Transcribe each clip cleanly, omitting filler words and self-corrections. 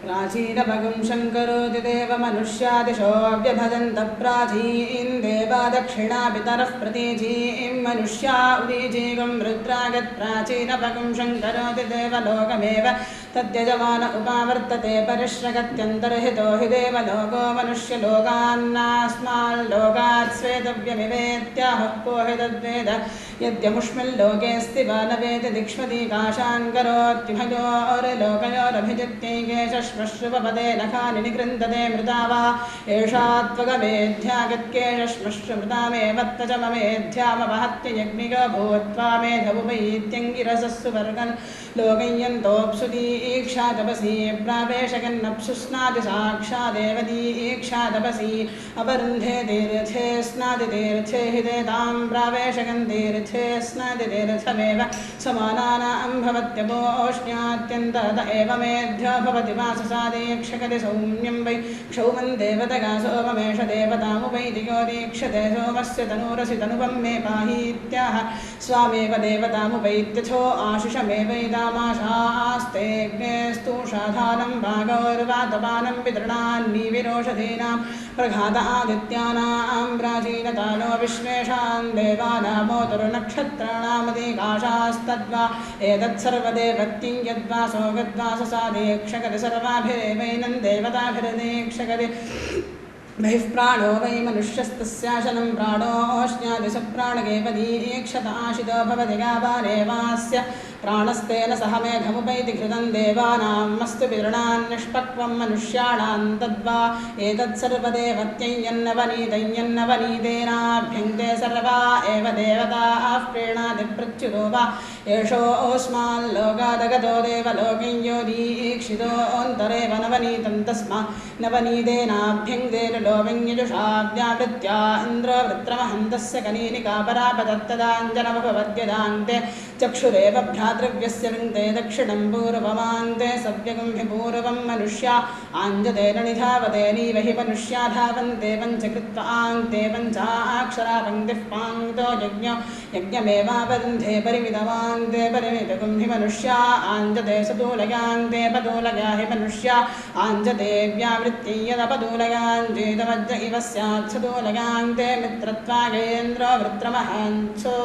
प्राचीनभगं शङ्करोति देव मनुष्यादिशो व्यभजन्तः प्राचीन् देवा दक्षिणा पितरः प्रतीचीं मनुष्या उदीचीगं रुद्रागत् प्राचीनभगं शङ्करोति देवलोकमेव तद्यजमान उपावर्तते परिश्रगत्यन्तर्हितो हि देवलोको मनुष्यलोकान्नास्माल्लोकात् स्वेतव्यमिवेत्याहुः को हि तद्वेद यद्यमुष्मिल्लोकेऽस्ति वा न वेति दिक्ष्मतीकाशान् करोत्युभयोर्लोकयोरभिजित्यैकेशश्मश्रुपपदे नखानि निकृन्दते मृता वा एषा त्वगमेध्यागत्येषश्मश्रुमृतामेव त्वच ममेध्यामवहत्य यज्ञिको भूत्वा मेधमुपैत्यङ्गिरसः सुवर्गन् लोकय्यन्तोऽप्सुदीक्षा तपसी प्रावेशकन्नप्सुस्नाति साक्षादेवदीक्षा तपसी अपरुन्धे तीर्थे स्नाति तीर्थे हि ते तां प्रावेशकन् तीर्थे स्नाति तीर्थमेव समानानां भवत्यपोष्ण्यात्यन्तत एव मेध्यो भवति वाससादीक्षकति सौम्यं वै क्षौमं देवतगा सोममेष देवतामुपैतिको दीक्षते सोमस्य तनूरसि तनुवं मे पाहीत्याह स्वामेव देवतामुपैत्यथो आशिषमेवैतामाशास्तेऽग्नेस्तु शाधानं भागौर्वातपानं पितॄणान्निविरोषधीनां प्रघात आदित्यानां प्राचीनतानो विश्वेषां देवानामोतरुनक्षत्राणामधिकाशास्तद्वा एतत्सर्वदेवत्यं यद्वासो गद्वाससादीक्षकति सर्वाभिरेवैनं देवताभिरदीक्षकति बहिः प्राणो वै मनुष्यस्तस्याशनं प्राणोऽश्नाति स प्राणकेपदीक्षताशितो भवति गावानेवास्य प्राणस्तेन सह मेघमुपैति घृतं देवानां मस्तु पितॄणान्निष्पक्वं मनुष्याणां तद्वा एतत्सर्वदेवत्यं यन्नवनीतेनाभ्यङ्क्ते सर्वा एव देवताः प्रीणाति प्रच्युतो वा एषोऽस्माल्लोकादगतो देवलोकं यो दीक्षितोऽन्तरेव नवनीतं तस्मा नवनीतेनाभ्यङ्क्तेन लोकं व्यावृत्या इन्द्रो वृत्रमहन्तस्य कनीनिका परापदत्तदाञ्जनमपवद्यदान्ते चक्षुरेव भ्रातृव्यस्य वृन्ते दक्षिणं पूर्वमान्ते सव्यगं हि पूर्वं मनुष्या आञ्जतेन निधावते नीवहि मनुष्या धावन्ते पञ्चकृत्वा आङ्क्ते पञ्चाक्षरा पङ्क्तिः पाङ्क्तो यज्ञमेवावरुन्धे परिमितवान्ते परिमितगं हि मनुष्या आञ्जते सतूलगान्ते पतूलगा हि मनुष्या आञ्जते व्यावृत्ति यदपतूलगाञ्जेतवज्ज इव स्यात् सतूलगान्ते मित्रत्वागेन्द्रो वृत्रमहांसो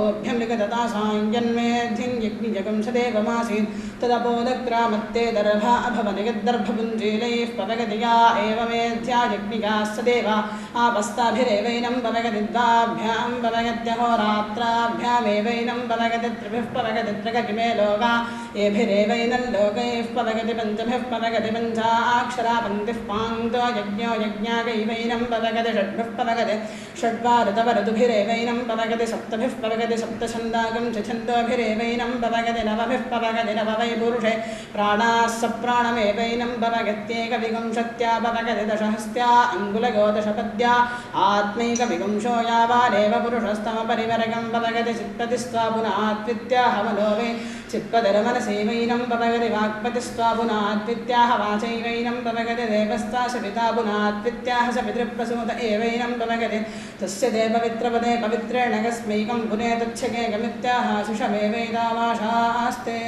ओभ्यं लिखतता साञ्जन्मेधिं यज्ञजगं सदेवमासीत् तदपोदग्रामत्ते दर्भा अभवनिगद्दर्भपुञ्जीलैः पवगतिया एवमेध्या यज्ञिकाः सदेवा आपस्ताभिरेवैनं पवगति द्वाभ्यां पवगत्यहोरात्राभ्यामेवैनं पवगति त्रिभिः पवगति त्रिगतिमे लोका एभिरेवैनं लोकैः पवगति पञ्चभिः पवगति पञ्चाक्षरा पङ्क्तिः पाङ्क्तो यज्ञो यज्ञाकैवैनं पवगति षड्भिः पवगति षड्वा ऋतवऋतुभिरेवैनं पवगति सप्तभिः पवगति सप्तछन्दागं च छन्दोभिरेवैनं पवगति नवभिः पवगति नववै पुरुषे प्राणाः सप्राणमेवैनं पवगत्येकविंशत्या पवगति दशहस्त्या अङ्गुलगोदशपद्या आत्मैकविंशो यावानेव पुरुषस्तमपरिवर्गं पवगति चित्पतिस्त्वा पुनात्वित्याह मनो वै चित्पतिर्मनसैवैनं पवगति वाक्पतिस्त्वा पुनात्वित्याह वाचैवैनं पवगति देवस्त्वा सविता पुनात्वित्याह स पितृप्रसूत एवैनं पवगति तस्य देववित्रपदे पवित्रेण कस्मैकं पुनेतच्छकेकमित्याह शिशमेवैतामाशास्ते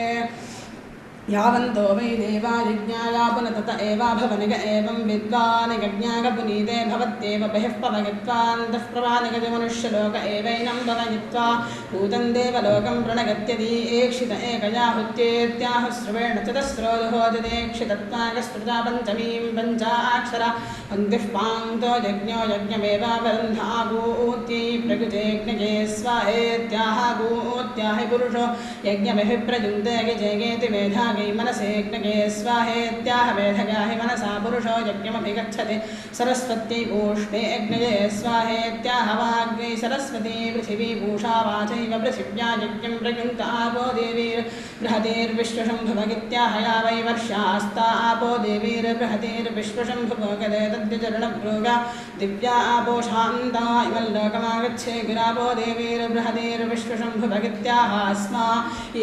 यावन्तो वै देवा यज्ञाया पुनतत एवाभवनिग एवं विद्वान् यज्ञागपुनीते भवत्येव बहिः पवगित्वान्तः प्रवानिगति मनुष्यलोक एवैनं पवगित्वा पूतं देवलोकं प्रणगत्यदीक्षित एकयाहुत्येत्याहुस्रुवेण चतस्रोदुहोदिदेक्षितत्वागस्तुता पञ्चमीं पञ्चाक्षरा पङ्क्तिः पाङ्क्तो यज्ञो यज्ञमेवावरुन्धागूत्यै प्रकृतेज्ञके स्वाहेत्याहागूत्याहि पुरुषो यज्ञमिहि प्रयुङ्क्ते गजेगेति मेधा मनसेज्ञके स्वाहेत्याह मेधगा हि मनसा पुरुषो यज्ञमभिगच्छति सरस्वत्यै पूष्णे यज्ञये स्वाहेत्याह वाग्यै सरस्वती पृथिवी पूषा वाचैव पृथिव्या यज्ञं प्रयुङ्क्त आपो देवीर्बृहतीर्विश्वशम्भुभगित्याह या वै वर्षास्ता आपो देवीर्बृहतीर्विश्वशम्भुभोगदे तद्यचरणभ्रोगा दिव्या आपो शान्ता इमल्लोकमागच्छे गिरापो देवीर्बृहतीर्विश्वशम्भुभगित्याह अस्मा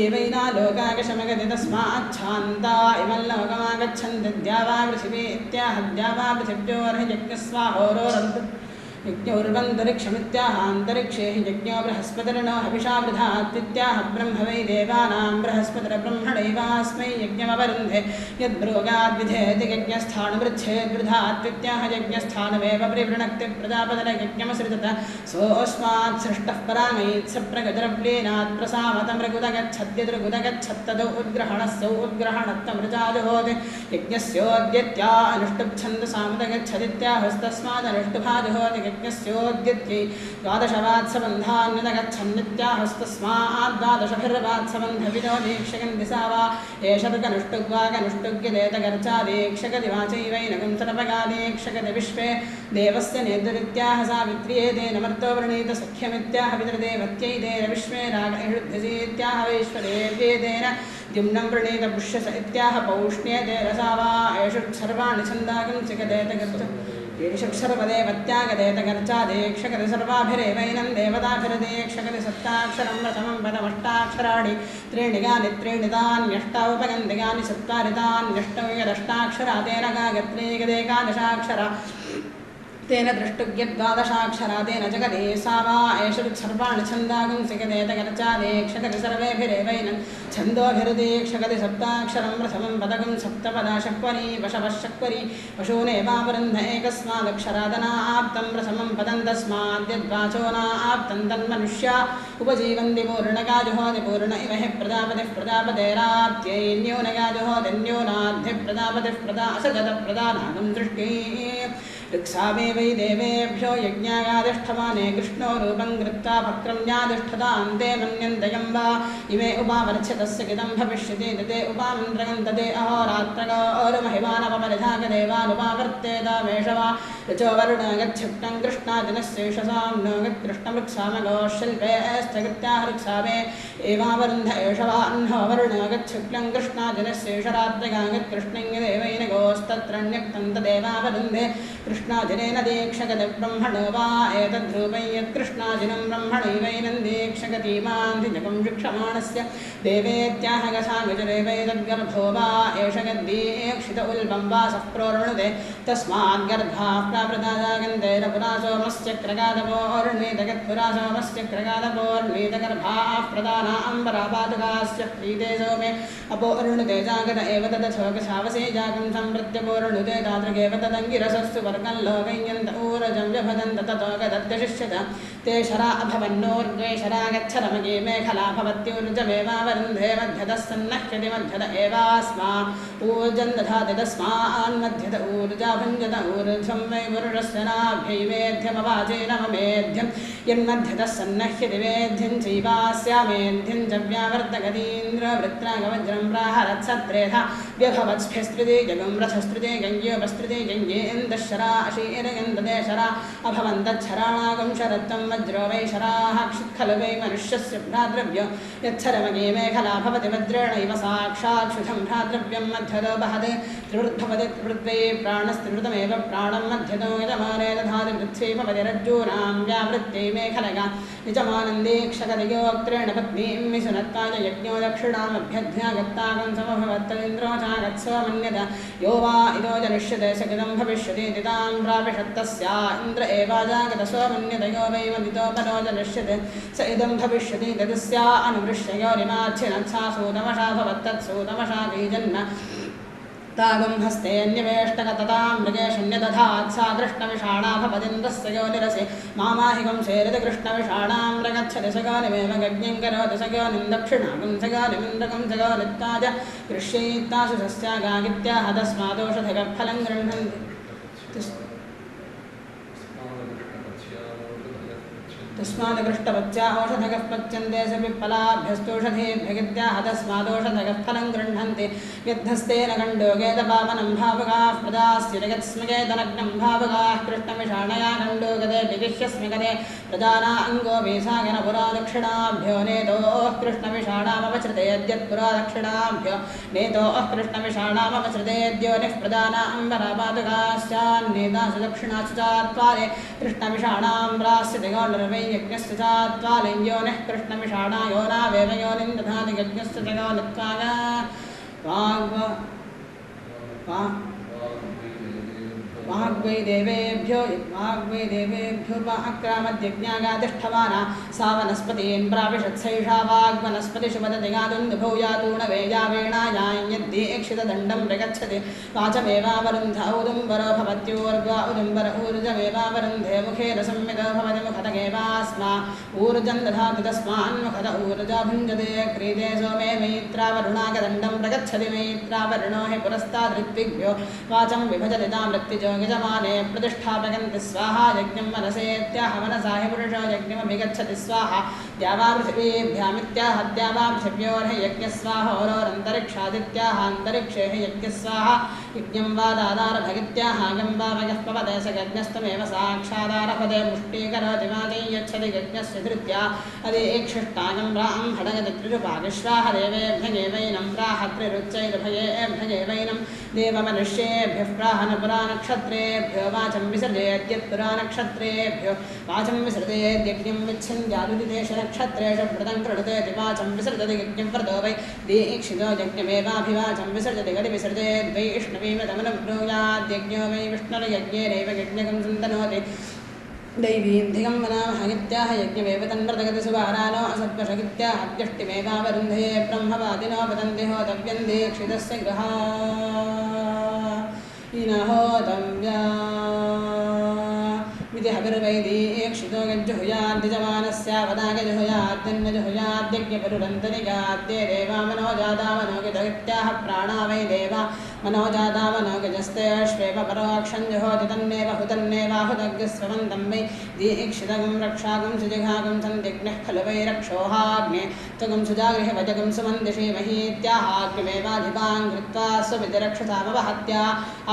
एवैना लोकागशमगति तस्मात् छान्ता इमल्लोकमागच्छन्ति द्यावा पृथिवी इत्याह द्यावा पृथिव्योर्हि यज्ञस्वाहोरोरन्तु यज्ञोर्वन्तरिक्षमित्याहान्तरिक्षे हि यज्ञो बृहस्पतिर्नो हविषा वृधात्वित्याह ब्रह्म वै देवानां बृहस्पतिर्ब्रह्मणैवास्मै यज्ञमवरुन्धे यद्ब्रूगाद्विधेति यज्ञस्थानमृच्छेद्वृधात्वित्याह यज्ञस्थानमेव परिवृणक्ति प्रजापतिर्यज्ञमसृजत सोऽस्मात् सृष्टः परामयीत् स प्रगतिरव्लीनात् प्रसामतमृगुदगच्छद्यदृगुदगच्छत्तदौ उद्ग्रहणस्यौ उद्ग्रहणत्वमृजाजुहोति यज्ञस्योद्यत्या अनुष्टुप्छन्दसामुदगच्छदित्याहस्तस्मादनुष्टुभाजुहोति यज्ञस्योद्यत्यै द्वादशवात्सबन्धान्यदगच्छन्नित्याहस्तस्मात् द्वादशभिर्वात्सबन्धविदो वीक्षयन्ति सा वा एष वीक्षकदिवाचैवैनगं सरपगादीक्षकति विश्वे देवस्य नेतुरित्याह सावित्र्येतेन मर्तो वृणीत सख्यमित्याह पितृदेवत्यै तेन विश्वे रागैषुद्धिसीत्याह वैश्वदेव्येतेन द्युम्नं वृणीत पुष्यस इत्याह पौष्ण्येतेन सा वा एषुत्सर्वाणि छन्दागं सिकदेतगर्च येषुक्षरपदेवत्यागदेतगर्चादेक्षकति सर्वाभिरेवैनं देवताभिरदेक्षकति सप्ताक्षरं प्रथमं पदमष्टाक्षराणि त्रीणि गानि त्रीणि तान्यष्टावपगन्धिकानि चत्वारि तान्यष्टौ यदष्टाक्षरातेन गायत्रीगदेकादशाक्षरा तेन दृष्टुग्यद्वादशाक्षरातेन जगदे सा वा एषुत्सर्वाणि छन्दागं सिकदेतगर्चादेक्षकति सर्वेभिरेवैनं छन्दोभिरुदेक्षकति सप्ताक्षरं प्रथमं पदकं सप्तपदाशक्वरी वशवशक्वरी पशूनेवावरुन्ध एकस्मादक्षरादनाप्तं प्रथमं पदं तस्माद्यद्वाचोनाप्तं तन्मनुष्या उपजीवन्ति पूर्णगाजुहोति पूर्ण इव हि प्रजापतिः प्रजापतेराप्त्यैन्योनगाजुहोतिन्योनाद्धिः प्रजापतिः असजतप्रदानागं दृष्ट्यै ऋक्सामे वै देवेभ्यो यज्ञायाधिष्ठमाने कृष्णो रूपं कृत्वा पक्रम्याधिष्ठतां ते मन्यन्तयं वा इमे उपावर्च्यतस्य किदं भविष्यति ते उपामन्त्रगं तदे अहोरात्रगोरुमहिमानवमनिधागदेवानुपावर्तेतामेष वा यचो वरुण गच्छिप्तं कृष्णादिनस्येषसां नो गत्कृष्णमृक्षामगोशिल्पे स्थगित्याह ऋक्सामे एवावरुन्ध एष वा अह्नो वरुण गच्छिप्लं कृष्णादिनस्येषरात्रगा गत्कृष्णं यदेवैन गोस्तत्रण्यक्तं तदेवावरुन्धे कृष्णाजिनेन दीक्षगतिब्रह्मणो वा एतद्रूपं यत्कृष्णाजिनं ब्रह्मणैवैनं दीक्षगतीमान्धिजगं शिक्षमाणस्य देवेत्याह गसागजरेवैतद्गर्भो वा एष गद्दीक्षित उल्बं वा सः प्रोर्णुते तस्माद्गर्भाः प्रावृताजागन्तेन पुरा सोमस्य क्रगादपोर्णीतगत्पुरा सोमस्य क्रगादपोर्णीतगर्भाः प्रदाना अम्बरापादुकास्य प्रीते सोमे अपोर्णुते जागत एव तदथोकसावसे जागं सम्प्रत्यपोर्णुते तादृगेव तदङ्गिरसस्तु वर्गं लोकयन्त ऊरजं व्यभदन्त ततो गदत्यशिष्यत ते शरा अभवन्नोर्द्वे शरा गच्छरमगे मेखला भवत्यूर्जमेवावरुन्धे मध्यतः सन्नह्यति मध्यत एवास्मा ऊर्जं दधाति तस्मान्मध्यत ऊर्जा भुञ्जत ऊर्ध्वं वै पुरुषस्य नाभ्यैवेद्यमवाचेन ममेध्यं यन्मध्यतः सन्नह्यति वेद्यं चैवास्यामेध्यं च व्यावर्तगतीन्द्रवृत्रागवज्रं प्राहरत्सत्रेधा व्यभवत्स्फिस्त्रिते जगं रथस्त्रिते गङ्ग्योपस्त्रिते गङ्गेन्दशरा अशीरगन्धदेशरा अभवन्तच्छराणागं शरत्वं वज्रो वै शराः क्षित्खलु वै मनुष्यस्य भ्रातृव्य यच्छरमगे मेखला भवति वज्रेणैव साक्षात् शुद्धं भ्रातृव्यं मध्यतो वहति त्रिवृद्भवति त्रिवृद्वै प्राणस्त्रिवृतमेव प्राणं मध्यतो यजमाने दधाति पृथ्वी भवति रज्जूनां व्यावृत्यै मेखलगा यजमानन्दीक्षकदियोक्त्रेण पत्नीं विसुनत्वाय यज्ञो दक्षिणामभ्यध्यागत्तागं समभवत्तदिन्द्रो चागत्सो मन्यत यो वा इदो जनिष्यते सकिदं भविष्यति दितां प्राविशत्तस्या इन्द्र एवाजागतसो मन्यत यो वै मदितो परो जनिष्यते स इदं भविष्यति तदस्या अनुवृष्ययो निमाच्छिनत्सा सूतमशा भवत्तत्सूतमशा बीजन्म तागं हस्तेऽन्यवेष्टकततां मृगे शून्यदधात् सा कृष्णविषाणा भवदिन्द्रस्य योनिरसि मामाहिकं सेरति कृष्णविषाणां प्रगच्छति सगानिमेव गज्ञं करोति सगानिं दक्षिणागं सगानिमिन्द्रकं सगानित्ताज कृष्यैत्तासु सस्यागागित्याह तस्मादोषधिकफलं गृह्णन्ति तस्मादृष्टपच्या औषधगः पच्यन्ते स पिप्पलाभ्यस्तोषधेभ्यगित्याह तस्मादोषधगः फलं गृह्णन्ति यद्धस्तेन गण्डोगेतपावनं भावुकाः प्रदास्यजगत्स्मगेतनग्नं भावुकाः कृष्णविषाणया गण्डोगदे विगिह्यस्मिगदे प्रजाना अङ्गो वेसागनपुरा दक्षिणाभ्यो नेतोः कृष्णविषाणामवसृतेद्यत्पुरा दक्षिणाभ्यो नेतोः कृष्णविषाणामवसृतेद्योनिः प्रदाना अम्बरापादुकाश्चान्नेतासु दक्षिणासु चात्वारे कृष्णविषाणां प्रास्यति गौर्वै यज्ञस्य चात्वालिङ्योनिः कृष्णविषाणा योनावेव योनिं दधाति यज्ञस्य जगोनित्वागा यद्वाग्वै देवेभ्यो आक्रामद्यज्ञागातिष्ठमाना सा वनस्पतीन् प्राविशत्सैषा वाग्वनस्पतिषु वदति गातुन्दुभौ यातूणवे यावेणायाञ्यद्दीक्षितदण्डं प्रगच्छति वाचमेवावरुन्ध औदुम्बरो भवत्योर्वा उदुम्बर ऊर्जमेवावरुन्धे मुखेन संविदो भवति मुखतगेवास्मा ऊर्जं दधाति तस्मान्मुखत ऊर्जा भुञ्जते क्रीडे सोमे मैत्रावरुणागदण्डं प्रगच्छति मैत्रावरुणो हि पुरस्तादृत्विभ्यो वाचं विभजति तामृत्तिजो यजमाने प्रतिष्ठापयन्ति स्वाहा यज्ञं मनसेत्याह मनसा हि पुरुषो यज्ञमभिगच्छति स्वाहा द्यावापृथिवीभ्यामित्याह द्यावापृथिव्योर्हि यज्ञस्वाहोरोरन्तरिक्षादित्याह अन्तरिक्षे हि यज्ञस्वाहा यज्ञं वा दादारभगित्याहागं वा वयः पवते स यज्ञस्तमेव साक्षादारभते मुष्टीकरोति वाचै यच्छति यज्ञस्य धृत्या अदेक्षिष्टागं रां हडगति त्रिजुपागिश्वाह देवेभ्यगेवैनं प्राह त्रिरुच्चैरुभयेभ्यगेवैनं देवमनुष्येभ्यः प्राहनपुरानक्षत्रेभ्यो वाचं विसर्जयत्यत्पुरानक्षत्रेभ्यो वाचं विसृजेद्यज्ञं विच्छिन्द्यादुदिदेशनक्षत्रेषु व्रतं कृणुतेति वाचं विसर्जति यज्ञं व्रतो वै दीक्षितो यज्ञमेवाभिवाचं विसर्जति गति विसर्जेद्वैष्णवीमृतमनं ब्रूयाद्यज्ञो वै विष्णुर्यज्ञेनैव यज्ञकं सन्तनोति दैवीं धिगं वनामहगित्याह यज्ञमेव तन्व्रतगति सुवारानो असत्वशगित्याह अद्यष्टिमेवावरुन्धे ब्रह्मवादिनो वदन्ति होतव्यं दीक्षितस्य गृहा इनहोतव्या विधिहविर्वैदीक्षितो गज्जुहुयाद्दिजमानस्यावदागजुहुयाद्यन्नजुहुयाद्यज्ञपरुरन्तरिगाद्ये देवामनोजादावनोगितगित्याह प्राणा वै देवा मनोजादावनोगजस्तेष्वेव परोक्षं जुहोति तन्नेव हुतन्नेवाहुतग्स्वन्तं वै दीक्षितगं रक्षागं सुजिघागं सन्दिग्नः खलु वै रक्षोहाग्ने त्वगं सुजागृह वजगं सुमन्दिषे महीत्याहाग्निमेवाधिपां कृत्वा स्वविधिरक्षसामवहत्या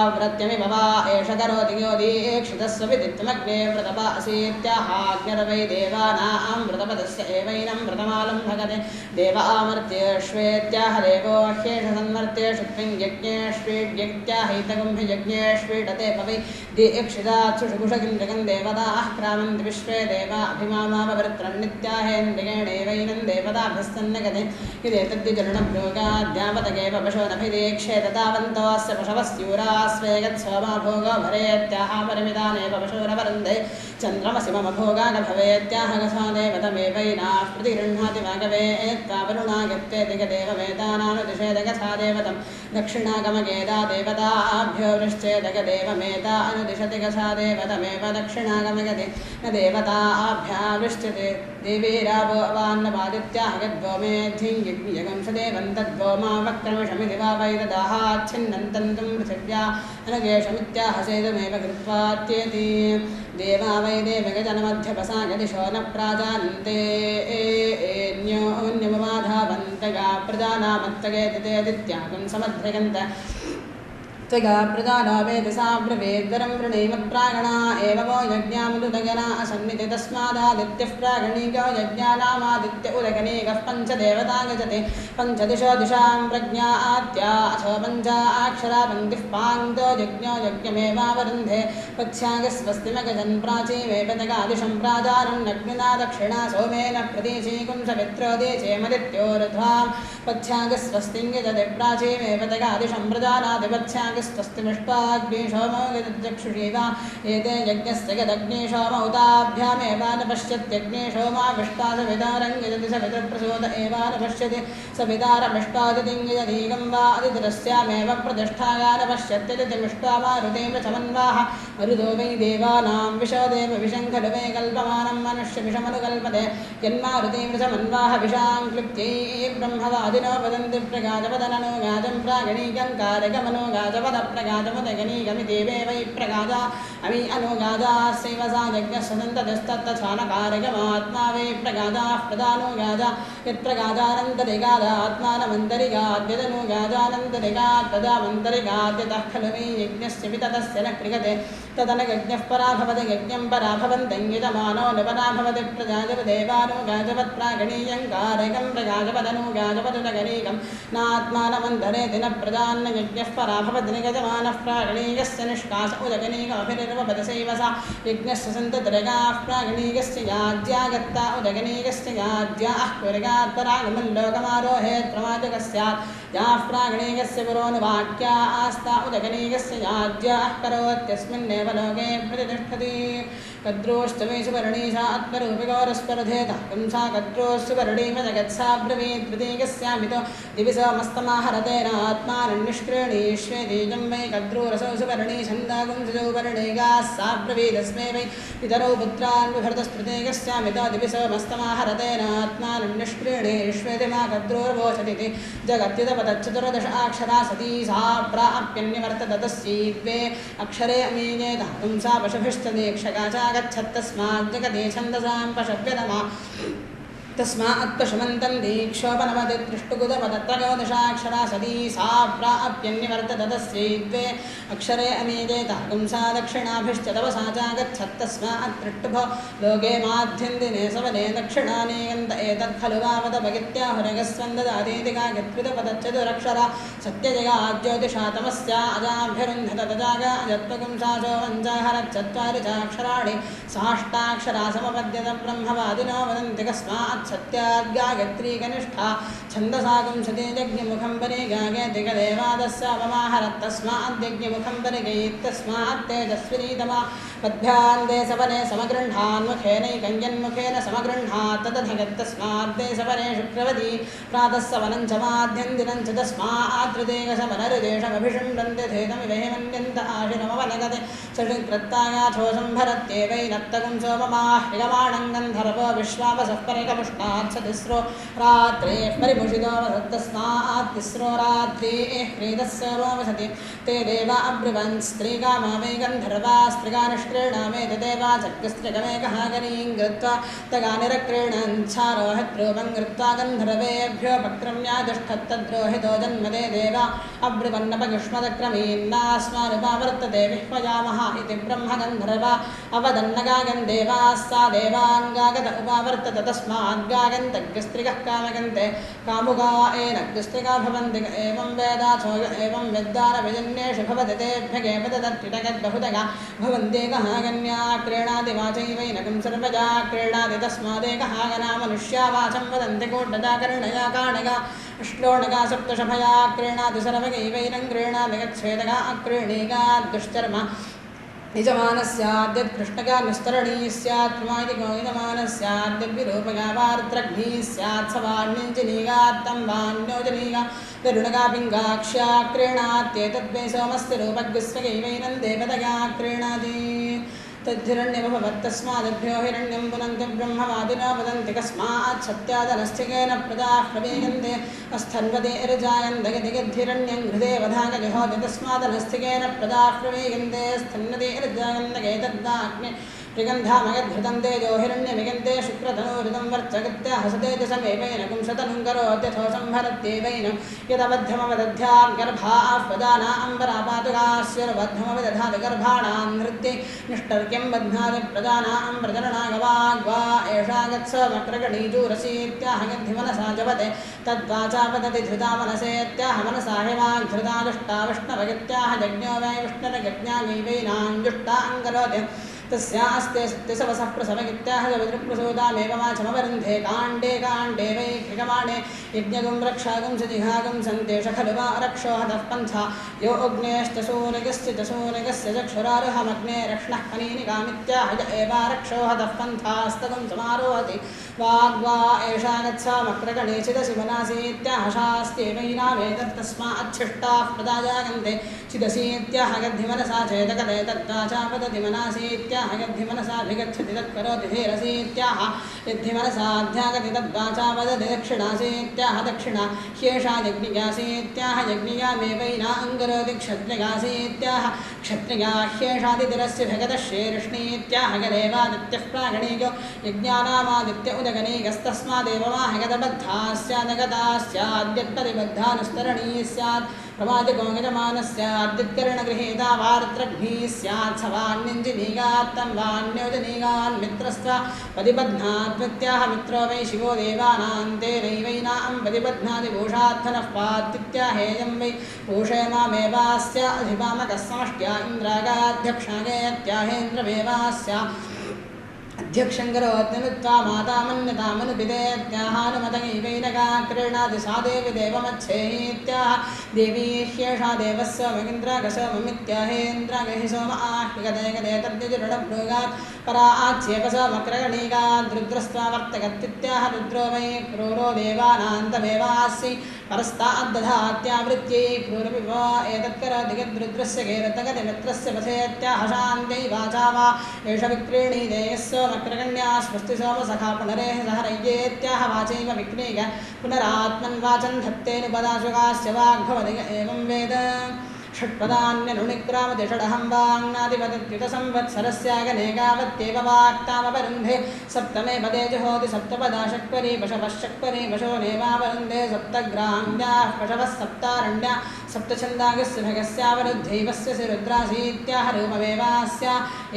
आवृत्यमिव वा एष करोति यो दीक्षितस्वविदित्वमग्ने व्रतपासीत्याहाग्निर्वै देवानां व्रतपदस्य एवैनं व्रतमालं भगते देव आमर्त्येष्वेत्याह देवो ह्येष सन्मर्त्येषु त्वं यज्ञेष्वीड्यज्ञाहैतगं हि यज्ञेष्वीडते पवै दीक्षितात्सुषुभुषगिन्द्रगं देवताः क्रामन्ति विश्वे देवा अभिमामाववृत्रन्नित्याहेन्द्रियेणैवैनं देवताभ्यस्तन्नगते यदेतद्विचरणभ्योगाद्यावतगेव पशो नभिदीक्षेत तावन्तोऽस्य पशवस्यूरास्वेगत्सोमा भोगो भरेत्याह परिमितानेव पशोरवरुन्धे चन्द्रमसि मम भोगा न भवेत्याह गसा देवतमेवैनाः प्रतिगृह्णाति वागवेत्त्वा वरुणागत्येति गदेवमेतानानुदिशेदगसा देवतं दक्षिणागमगेदा देवताभ्यो वृश्चेदगदेवमेता अनुदिशति गसा देवतमेव दक्षिणागमगति न देवताभ्यावृश्चते देवीरावो अवान्नपादित्याह गद्वो मेधिं यज्ञयगं सदेवं तद्वो मा वक्रमिषमिति वा वैददाहाच्छिन्नन्तन्तुं पृथिव्या अनगेशमित्याह सेदमेव कृत्वात्येति देवा वै देवगजनमध्यपसागदिशो न प्राजान्ते न्योन्यमबाधावन्तगा प्रजानामत्तगेति तेदित्यागं समध्रगन्त त्वगा प्रजानो वेति सा ब्रवेद्वरं वृणीमत्प्रागणा एव वो यज्ञामृतगना असन्निति तस्मादादित्यः प्रागणीको यज्ञानामादित्य उदगणीकः पञ्चदेवता गजते पञ्चदिशो दिशां प्रज्ञा आद्या अथो पञ्चाक्षरा पङ्क्तिः पाङ्क्तो यज्ञो यज्ञमेवावरुन्धे पथ्यागस्वस्तिमगजन् प्राचीमेव तगादिशं प्राजानन्नग्निना दक्षिणा सोमेन प्रतीचीकुं सवित्रो देचेमदित्योर्ध्वां पथ्यागस्वस्तिं गजते प्राचीमेव तगादिशं प्रजानादिपथ्याग स्वस्तिमिष्टाग्निशोमो गजचक्षुषीवा एते यज्ञस्य गदग्निशोमौताभ्यामेवानुपश्यत्यग्निशोमा विष्टासवितारं गजति सवितुर्प्रसूत एवानुपश्यति सवितारमिष्टादितिं गजदीगं वा अदितिरस्यामेव प्रतिष्ठागानुपश्यत्यदितिमिष्टा मारुतें रचमन्वाः मरुदो वै देवानां विशो देव विशं खलु वै कल्पमानं मनुष्यविषमनुकल्पते यन्मारुतें रचमन्वाः विशां क्लिप्त्यै ब्रह्मवादिनो वदन्ति प्रगाजवदननो गाजं प्रागणीकं कारकमनो गाजवद प्रगाजमुदगणीगमिदेवे वै प्रगाजा अमि अनुगाजास्यैव सा यज्ञस्वदन्तस्तत्तछानकारकमात्मा वै प्रगाजाः प्रदानो गाजा यत्प्रगाजानन्तरिगादात्मानमन्तरिगाद्यदनु गाजानन्तरिगात् तदामन्तरिगाद्यतः खलु वै यज्ञस्य विततस्य न क्रियते तदनयज्ञः परा भवति यज्ञं परा भवन्तं यजमानो न परा भवति प्रजाजवदेवानो गाजवत् प्रागणीयं कारकं प्रगाजवदनु गाजवद उदगनीकं नात्मानमन्तरे दिनप्रदान्नयज्ञः परा भवति निगजमानः प्रागणीकस्य निष्कास उदगनीकमभिनिर्वपदसैव सा यज्ञस्य सन्ततिरगाः प्रागणीकस्य याज्यागत्ता उदगनीकस्य याज्याः कुरगात् परागमल्लोकमारोहेत् प्रमाजकस्यात् याः प्रागणीकस्य पुरोनुवाक्या आस्ता उदगनीकस्य याज्याः करोत्यस्मिन्नेव लोके प्रतिष्ठति कद्रोश्चमे सुवर्णीशा आत्मरूपिगौरस्पर्धेत कंसा कद्रोस्सुवर्णीम जगत्सा ब्रवीत् प्रतीकस्यामितो दिवि सोमस्तमाहरतेन आत्मानन्निष्क्रीणीष्वेदीजं वै कद्रूरसौ सुवर्णी छन्दागुंसजौ वर्णिगाः सा ब्रवीदस्मै वै पितरौ पुत्रान् बिभर्तस्प्रतीकस्यामितो दिवि सोमस्तमाहरतेन आत्मानन्निष्क्रीणीष्वेदि मा कद्रूर्वोचदिति जगत्युतपदच्चतुर्दश अक्षरा सती सा प्राप्यन्यवर्तत तस्यैत्वे अक्षरे अमीयेत कंसा पशुभिश्चदीक्षका गच्छत्तस्मात् जगति छन्दसां पशव्यतमा तस्मात्पशुमन्तं दीक्षोपनमति दृष्टुगुदपदत्रयोदशाक्षरा सती सा प्राप्यन्यवर्तत तस्यैत्वे अक्षरे अमीयेत कंसा दक्षिणाभिश्च तपसा चागच्छत्तस्मात् दृष्टुभो लोके माध्यन्दिने सवने दक्षिणानि गन्त एतत् खलु वावदपगित्याहुरगस्वन्ददातीति कागत्विदपदच्चतुरक्षरा सत्यजगाज्योतिषा तमस्या अजाभ्यरुन्धत तजागा अजत्वपुंसासो वञ्चाहरच्चत्वारि चाक्षराणि साष्टाक्षरा समपद्यत ब्रह्मवादिनो वदन्ति कस्मात् सत्याद्गायत्री कनिष्ठा छन्दसागं सती यज्ञमुखं परिगायति कदेवादस्यापमाहरत्तस्माद्यज्ञमुखं परिगयित्तस्मात् तेजस्विनीतमा पद्भ्यान्ते सवने समगृह्णान्मुखेनैकञ्जन्मुखेन समगृह्णात् तदधिगत्तस्माद्दे सवने शुक्रवती प्रातः सवनं च माध्यं दिनं च तस्माद्रुदेकसवनरुदेशमभिषण्डन्ते धेतमिव हेमन्यन्त आशिरमवनगते सकृत्तागाथो सम्भरत्येवैनत्तगुं सोममाह्यमाणं गन्धर्वो विश्वावसः परिकपुष्टात् स तिस्रो रात्रेः परिभूषितो वसत्तस्मात् तिस्रो रात्रिः ह्रीतः सर्वोऽवसति ते देवा अब्रुवन् स्त्रीकामा वै गन्धर्वा स्त्रिकानिष्क्रीणामे तदेवा चक्रस्त्रिकमेकः गरीं कृत्वा तगानिरक्रीणञ्छारोहिद्रूपं कृत्वा गन्धर्वेभ्योपक्रम्यातिष्ठत्तद्रोहितो जन्मदे देवा अब्रुवन्नपयुष्मदक्रमीन्नास्मानुपावर्तते विह्वयामः इति ब्रह्मगन्धर्वा अवदन्नगागन् देवाः सा देवाङ्गागत उपावर्तत तस्माद्गागन्तग्स्त्रिकः कामगन्ते कामुका एनग्स्त्रिका भवन्ति एवं वेदाथो एवं वेद्दानविजन्येषु भवति तेभ्यगेव तदत्युतगद्बहुतगा भवन्त्येकः गन्या क्रीणादिवाचैवैनकं सर्वजा क्रीणादि तस्मादेकः गना मनुष्या वाचं वदन्ति कोड्डदा कर्णया काणगा अश्लोणगा सप्तशभया क्रीणादि सर्वगैवैनं क्रीणादि गच्छेदगा अक्रीणीगा दुश्चर्म यजमानस्याद्यत्कृष्णगा निस्तरणीः स्यात् प्रमादिको यजमानस्याद्यद्विरूपगा वार्त्रघ्नीः स्यात् सवाण्यञ्जनीगात्तं वान्योजनीगा तरुणगा पिङ्गाक्ष्या क्रीणात्येतद्वै सोमस्य रूपग्स्वगैवैनं देवतगा क्रीणाति तद्धिरण्यमभवत्तस्मादभ्यो हिरण्यं पुनन्ति ब्रह्मवादिनो वदन्ति कस्मात् सत्यादनस्थिकेन प्रदाः प्रवीयन्ते अस्थन्वते ऋजायन्दगतिगद्धिरण्यं हृदे वधागजहोति तस्मादनस्थिकेन प्रदाः प्रवीयन्ते स्थन्वते ऋजायन्दगेतद्दाग्ने त्रिगन्धामगद्धृतं तेजो हिरण्यमिगन्ते शुक्रतनोहृतं वर्चगत्या हसतेजसमेवैनकं शतनुं करोत्यथो संभरत्येवैनं यदबद्धमवदध्यात् गर्भाः प्रदाना अम्बरापातुकास्यर्बद्धमविदधाति गर्भाणां नृत्ये निष्टर्क्यं बध्नाति प्रदानां प्रजननागवाग्वा एषा गत्समक्रगणीजूरसीत्याह गद्धिमनसा जपते तद्वाचा वदति धृता मनसेत्याह मनसा हिवाग्धृता दुष्टा विष्णवगत्याह यज्ञो वै विष्णुरयज्ञागैवैनाञ्जुष्टा अङ्करोति तस्यास्ते सत्यसवसः प्रसवगित्याह जवदृप्रसूदामेव वाचमवरुन्धे काण्डे काण्डे वै क्रियमाणे यज्ञगुं रक्षागुं सजिहागुं सन्देश खलु वा रक्षो हतः पन्था यो अग्नेश्च सूर्यगस्य च सूर्यगस्य चक्षुरारुहमग्ने रक्ष्णः कनीनिकामित्याह य एवारक्षो हतः पन्थास्तगुं समारोहति वाग्वा एषा गच्छामक्रगणेचिदसि मनासीत्याह शास्त्येवैनावेतत्तस्माच्छिष्टाः प्रदाजागन्ते चिदसीत्याह गद्धिमनसा चेदकले तद्वाचा वदति मनासीत्याह गद्धिमनसाभिगच्छति तत्करोति धीरसीत्याह यद्धिमनसाध्यागति तद्वाचा वदति दक्षिणासीत्याह दक्षिणा ह्येषा यज्ञियासीत्याह यज्ञियामेवैना अङ्गरोति क्षत्रियासीत्याह क्षत्रिया ह्येषादितिरस्य भगतः शीर्ष्णीत्याहगदेवादित्यः प्रागणीयो यज्ञानामादित्य उदगणीकस्तस्मादेव माहगदबद्धा स्यादगता स्याद्यत्परिबद्धानुस्तरणी स्यात् प्रमादिको यजमानः स्याद्यत्कर्णगृहीता वार्त्रघ्नी स्यात् सवान्यञ्जिनीगात्तं वान्योजनीगान् मित्रस्त्वा परिबध्नाद्वित्याह मित्रो वै शिवो देवानां तेनैवैनां परिबध्नाति भूषात्मनः पात्तित्याहेयं वै भूषे मामेवास्य अधिपामकः समष्ट्या इन्द्रागाध्यक्षागेत्याहेन्द्रमेवास्य अध्यक्षं करोत्यनुत्वा मातामन्यतामनुपिदेत्याहानुमतैवैनगा क्रीणाति सा देवी देवमच्छेहीत्याह देवी ह्येषा देवः सोममिन्द्रागसोममित्याहेन्द्रागहि सोम आह्यगदे गदे तद्यजुरणभ्रूगात् परा आच्येपसोमक्रगणीगाद् रुद्रस्त्वा वर्तगत्तित्याह रुद्रो वै क्रूरो देवानान्तमेवास्यै परस्ताद्दधात्यावृत्यै क्रूरपि वा एतत्करोदिगद्रुद्रस्य केरतगतिमित्रस्य वसेत्याह शान्त्यै वाचा वा एष विक्रीणीते यः मक्रगण्या स्वस्ति सोमसखा पुनरेह सहरय्येत्याह वाचैव विक्रीग पुनरात्मन्वाचं धत्तेनुपदाशुकास्य वाग्भवति एवं वेद षट्पदान्यनुनिक्रामति षडहं वाङ्नादिपदत्युतसंवत्सरस्यागनेगावत्येव वाक्तामवरुन्धे सप्तमे पदे जुहोति सप्तपदा षट्परी पशवः षट्परी पशो नेवावरुन्धे सप्तग्राम्याः पशवः सप्तारण्या सप्तछन्दागस्य भगस्यावरुद्धैवस्य रुद्रासीत्याह रूपमेवास्य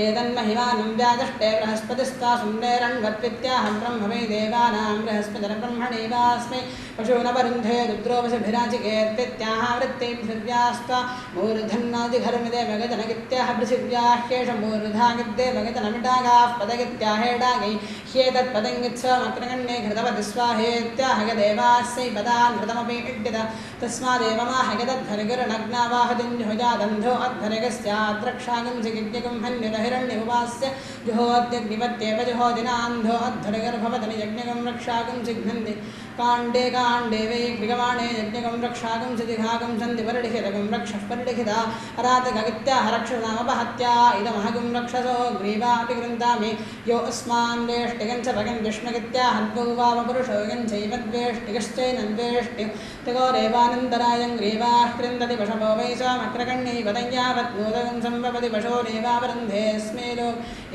एतन्महिमानं व्याजष्टे बृहस्पतिस्त्वा सुम्नेरण्वत्वित्याह ब्रह्म वै देवानां बृहस्पतिर्ब्रह्मणैवास्मै पशूनवरुन्धे रुद्रोपशभिराचिकेत्वित्याह वृत्तिर्व्यास्त्वा मूर्धन्नादिघर्मिदे मगजनगित्याह पृथिव्याः ह्येष मूर्धागिद्दे मगजनमिडागाः पदगित्याहेडागै ह्येतत्पदङ्गित्समक्रगण्ये घृतवति स्वाहेत्याह गदेवास्यै पदान् घृतमपि इड्डित तस्मादेव माहगदध्वरिगुरुनग्नावाहतिञ्जुहुजादन्धो अध्वरिगस्याद्रक्षागं जिगिज्ञगं हन्युरहिरण्यमुपास्य जुहोद्यग्निवत्येव जुहोदिनान्धो अध्वरिगर्भवतनि यज्ञगं रक्षागं जिघ्नन्ति काण्डे काण्डे वै विगमाणे यज्ञगं रक्षागं जिघागं सन्ति परिलिखितगं रक्षः परिलिखिता अरातगगित्याह रक्षसामपहत्या इदमहगं रक्षसो ग्रीवापि गृन्तामि यो अस्मान् वेष्टिगं च भगं विष्णुगित्याह द्वौ वामपुरुषो यं चैव द्वेष्टिगश्चैनद्वेष्टि तगोरेवानन्दरायं ग्रीवाः कृन्दति पशवो वै सोमक्रगण्यै वदञ्यावत् नूतनं सम्भवति पशो नेवावरुन्धेऽस्मै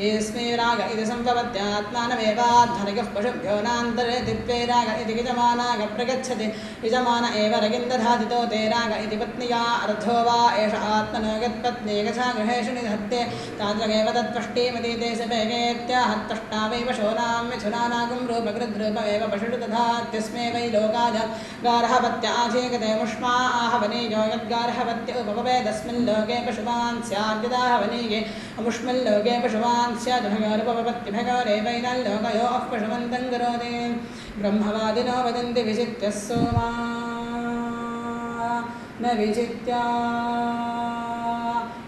एस्मै राग इति सम्भवत्यात्मानमेवाद्धनिगः पशुभ्यो नान्तरे दित्वे राग इति यजमानाग प्रगच्छति यजमान एव रगिन्दधातितो ते राग इति पत्न्या अर्थो वा एष आत्मनो यत्पत्नीगसा गृहेषु निधत्ते तादृगेव तत्पष्टीमती ते सपेगेत्याहत्तष्टा वै पशूनां मिथुनानागं रूपकृद्रूपमेव पशुषु दधात्यस्मै वै लोकाय गार्हपत्य आचेकते मुष्मा आहवनीयो यद्गार्हपत्य उपपवेदस्मिन् लोके पशुमान् स्याद्यदाहवनीये अमुष्मिल्लोके पशुमान् स्याद्भगोरुपपत्तिभगोरेवैनल्लोकयोः पशुमन्तं करोति ब्रह्मवादिनो वदन्ति विजित्य सोमा न विजित्या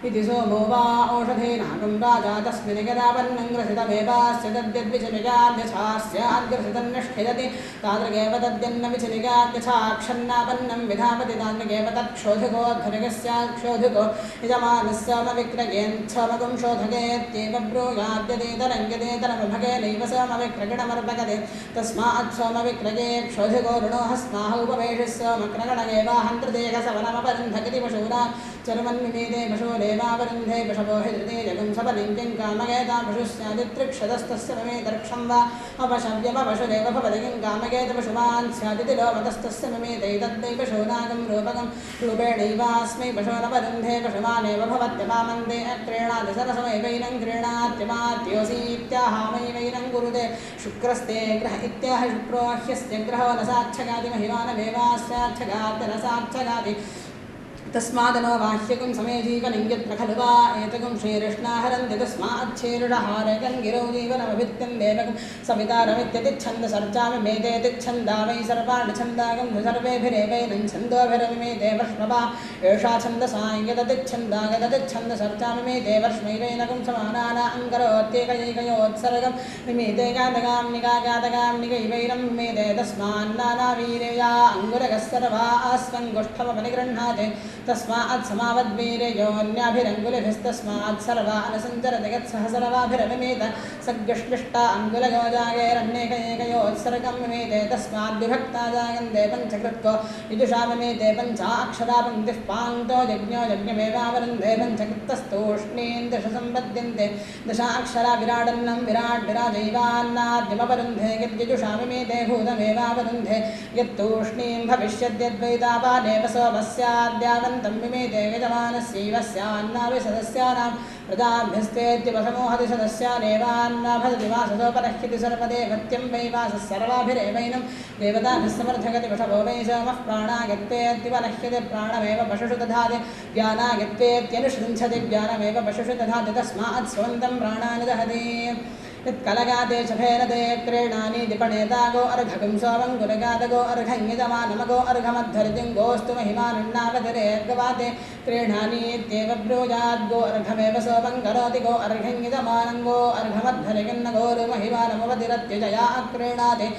इति सोमो वा औषधेनागं राजा तस्मिन् गदापन्नं ग्रसितमेवास्य तद्यद्विचनिगाद्यथास्याद्ग्रसितन्निष्ठिदति तादृगेव तद्यन्न विचनिगाद्यथाक्षन्नापन्नं विधापति तादृगेव तत्क्षोधकोऽध्वरिगस्याक्षोधको यजमानस्सोमविक्रयेच्छोमगुं शोधकेत्येव ब्रूयाद्यदेतरङ्गदेतरमुभगेनैव सोमविक्रगणमर्पगते तस्मात् सोमविक्रये क्षोधको ऋणो हस्माः उपवेशिः सोमक्रगणगेवाहन्त्रदेकसवनमपरुन्धगिति पशूरा चर्मन्निमीते पशो देवावरुन्धे पशवो हि धृते जगं सपलिङ्गिं कामगेता पशुस्यादित्रिक्षदस्तस्य ममेतर्क्षं वा अपशव्यमपशुरेव भवति किं कामगेत पशुमान् स्यादिति लोमतस्तस्य ममेते तद्वै पशूनागं रूपकं रूपेणैवास्मै पशोनवरुन्धे पशुमानेव भवत्यपामन्ते अक्रीणाति सरसमैवैनं क्रीणात्यमात्योऽसीत्याहामैवैनं कुरुते शुक्रस्ते ग्रह इत्याह शुक्रो ह्यस्य ग्रहो न साक्षगाति महिमानमेवास्याच्छगाति न साक्षगाति तस्मादनो वाह्यकं समे जीवनं यत्र खलु वा एतकं श्रीकृष्णाहरन्ति तस्माच्छेरुडहारकं गिरौ जीवनमभित्यं देवकं सवितारमित्यतिच्छन्दसर्चामि मेते तिच्छन्दा वै सर्वाणि छन्दागं सर्वेभिरेवैनं छन्दोभिरविमेते वर्ष्मवा एषा छन्दसाङ्गततिच्छन्दा गततिच्छन्दसर्चामि मेते वर्ष्मैवैनकं समानाना अङ्करोत्येकैकयोत्सर्गं विमेते गातगाम्निकागातगाम्निकैवैनं मेते तस्मान्नानावीर्या अङ्गुरगः सर्वा आस्वन् गोष्ठमपनिगृह्णाते तस्मात् समावद्वीर्योऽन्याभिरङ्गुलिभिस्तस्मात् सर्वा अनुसञ्चरति यत्सहस्रवाभिरविमेत सग्गष्टिष्टा अङ्गुलयो जागैरन्येकयोत्सर्गं विमेते तस्माद् विभक्ता जायन्ते पञ्चकृत्को विदुषा विमेते पञ्चाक्षरा पङ्क्तिः पान्तो यज्ञो यज्ञमेवावरुन्धे पञ्चकृत्तस्तूष्णीन् दश सम्पद्यन्ते दशाक्षरा विराडन्नं विराट् विराजैवान्नाद्यमवरुन्धे यद्यजुषा विमेते भूतमेवावरुन्धे यत्तूष्णीं भविष्यद्यद्वैतापादेव सोमस्याद्यावन्तं विमेते यजमानस्यैव स्यान्नाविसदस्यानां प्रजाभ्यस्तेऽद्यवसमोहति सदस्यानेवान्ना भजति वाससोपरह्यति सर्वदेवत्यं वै वासः सर्वाभिरेवैनं देवताभिः समर्थगति वशवो वै सोमः प्राणागत्वेऽद्यवनह्यति प्राणमेव पशुषु दधाति ज्ञानागत्वेत्यनुसृञ्छति ज्ञानमेव पशुषु दधाति तस्मात् स्वन्तं प्राणानि दहति यत्कलगाते शफेन ते क्रीणानि दिपणेतागो अर्घगं सोमङ्गुलगादगो अर्घञ्यजमानमगो अर्घमध्वरितिं गोस्तु महिमानुन्नावतिरेर्गवाते क्रीणानीत्येव ब्रूयाद्गो अर्घमेव सोमं करोति गो अर्घञ्यजमानं गो अर्घमध्वरिगिन्न गोरु महिमानमवतिरत्यजया क्रीणाति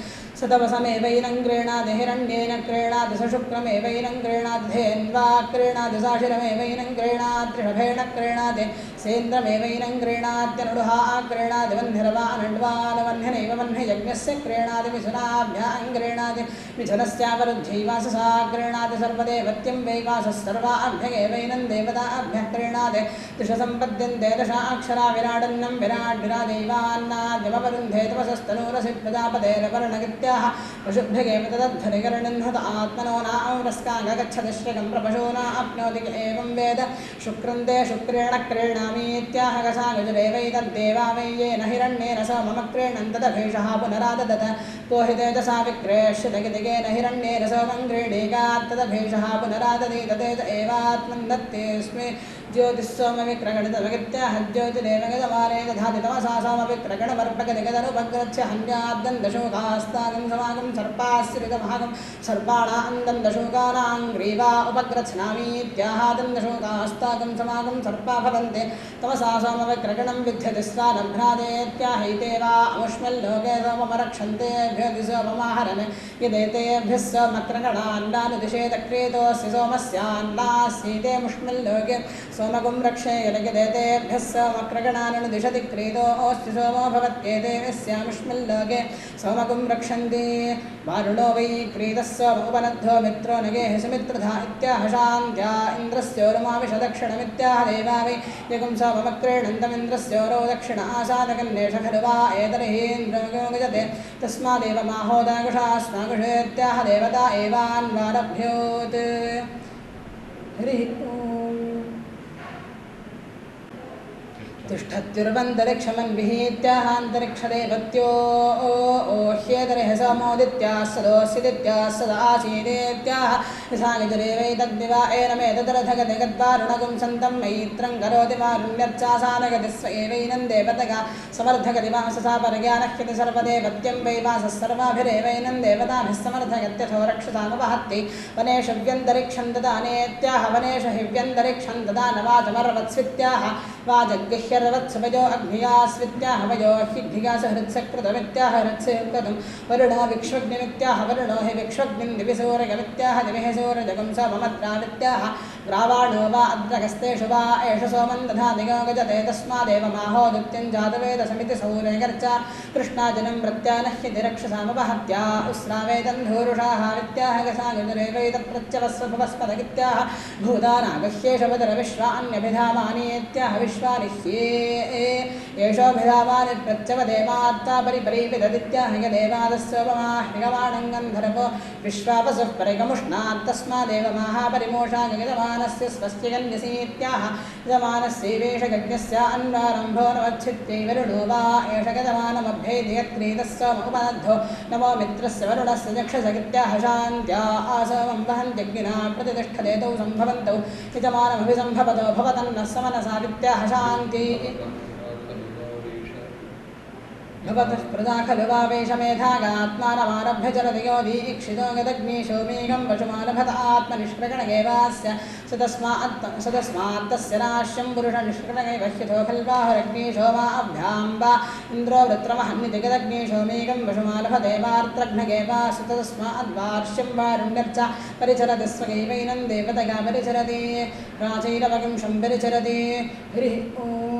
सतवसमेवैनं क्रीणाति हिरण्येन क्रीणाति सशुक्रमेवैनं क्रीणाति धेन्वा क्रीणाति साशिरमेवैनं क्रीणाति त्रिषभेण क्रीणाति सेन्द्रमेवैनं क्रीणात्यनुडुहा क्रीणाति वह्निरवानण्वानवह्निनैव वह्नियज्ञस्य क्रीणाति मिथुनाभ्यां क्रीणाति मिथुनस्यावरुद्ध्यैवाससा क्रीणाति सर्वदेवत्यं वैवासः सर्वाभ्यगेवैनं देवताभ्यः क्रीणाति दशसम्पद्यन्ते दशाक्षरा विराडन्नं विराट् विराजैवान्नाद्यमवरुन्धे तपसस्तनूरसि प्रजापतेरवर्णगित्य पशुभ्यगेव तदध्वनिकरणन्हत आत्मनो नामस्कागच्छतिश्रकं प्रपशूना आप्नोति एवं वेद शुक्रन्ते शुक्रेण क्रीणामीत्याह गसागजुरेवैतद्देवा वै येन हिरण्येन सोमम क्रीणन् तदभीषः पुनराददत को हि तेजसा विक्रेष्यतगितिकेन हिरण्येन सोमं क्रीडीकात् तदभीषः पुनरादति ततेज एवात्मन् दत्तेऽस्मि ज्योतिस्सोमविक्रगणितमगित्याह ज्योतिरेव गजमाने दधाति तमसा सोमविक्रगणमर्पगदिगदनुपग्रच्छ हन्याद्दन्दशोकास्तागं समागं सर्पास्यविदभागं सर्पाणान्दन्दशोकानां ग्रीवा उपग्रच्छनामीत्याहादन्दशोकास्तागं समागं सर्पा भवन्ते तमसा सोमविक्रगणं विद्यति स्वानभ्रादेत्याहैते वा अमुष्मल्लोके सोममरक्षन्तेभ्यो दिशोपमाहरन् यदेतेभ्यः सोमक्रगणान्नानुदिशेतक्रीतोऽस्य सोमस्यान्नास्यैते मुष्मल्लोके सोमगुं रक्षे यलगिदेतेभ्यः सोमक्रगणाननुदिशति क्रीतोऽस्ति सोमो भवत्येतेभ्यस्यामुष्मल्लोके सोमगुं रक्षन्ति वारुणो वै क्रीतः सोमोपनद्धो मित्रो नगेः सुमित्रधा इत्याह शान्त्या इन्द्रस्योरुमाविशदक्षिणमित्याह देवा वै यगुं सोममक्रीणन्तमिन्द्रस्योरो दक्षिण आसादकन्नेष खलु वा एतर्हीन्द्रमगो गजते तस्मादेव माहोदाकुशास्माकुषेत्याह देवता एवान्वारभ्योत् हरिः तिष्ठत्युर्वन्तरिक्षमन्विहीत्याहान्तरिक्षदेवत्यो ह्येतरिह सोमोदित्याः सदोऽस्यदित्याः सदासीदेत्याह यथागजुरेवैतद्विवा एनमेतदरथगति गद्वारुणगुं सन्तं मैत्रं करोति मारुण्यर्चासानगति स्व एवैनं देवतगा समर्थगति वाससा परज्ञानह्यति सर्वदेवत्यं वै वासः सर्वाभिरेवैनं देवताभिः समर्थगत्यथो रक्षसामवहत्ति वनेषु व्यन्तरिक्षं ददानेत्याह वनेषु हि व्यन्तरिक्षं ददानवाचमर्वत्स्वित्याह वाजगृह्यर्वत्सवजो अग्नियास्वित्याह वयो ह्यग्निगास हृत्सकृतमित्याह हृत्सकृतं वरुणो विक्ष्वग्निमित्याह वरुणो हि विक्ष्वग्निं दिविसूरगमित्याह दिविः सूरजगं सोममद्रावित्याह ग्रावाणो वा अद्रगस्तेषु वा एष सोमं दधातिगो गजते तस्मादेव माहोदित्यं जातवेदसमिति सौरेगर्चा कृष्णाजनं प्रत्यानह्यति रक्षसामवहत्या उस्रावेदं धूरुषाः वित्याह गसागजुरेवैतप्रत्यवस्वभवस्पदगित्याह भूतानागह्येषवदरविश्वान्यभिधामानीत्याह विश्वानिह्ये येषोभिधामानि प्रत्यवदेवात्ता परिपरीपितदित्याह यदेवादस्योपमाह्यगमाणं गन्धर्वो विश्वापसुः परिगमुष्णात् तस्मादेव माहापरिमोषा गजमानस्य स्वस्य गन्यसीत्याह यजमानस्यैवेष यज्ञस्य अन्वारम्भो नवच्छित्यैवरुणो वा एष गजमानमभ्येति यत्क्रीतः सोमोपनद्धो नमो मित्रस्य वरुणस्य चक्षसगित्याह शान्त्या आसोमं वहन्त्यग्निना प्रतिष्ठदेतौ सम्भवन्तौ यजमानमभिसम्भवतो भवतन्नः समनसा वित्याह शान्ति भवतः प्रजा खलु वा वेषमेधागात्मानमारभ्य चरति यो दीक्षितो गदग्नीशो मेघं पशुमालभत आत्मनिष्प्रगणगेवास्य सतस्मात्तस्य राश्यं पुरुषनिष्प्रगणगैवह्यथो खल्वाहुरग्नीशो वा अभ्यां वा इन्द्रो वृत्रमहन्निति गदग्नीशो मेघं पशुमालभतेवार्त्रघ्नगेवास्य तस्माद्वार्ष्यं वारुण्यर्च परिचरति स्वगैवैनं देवतगा परिचरति प्राचैरवगं शं परिचरति हरिः ॐ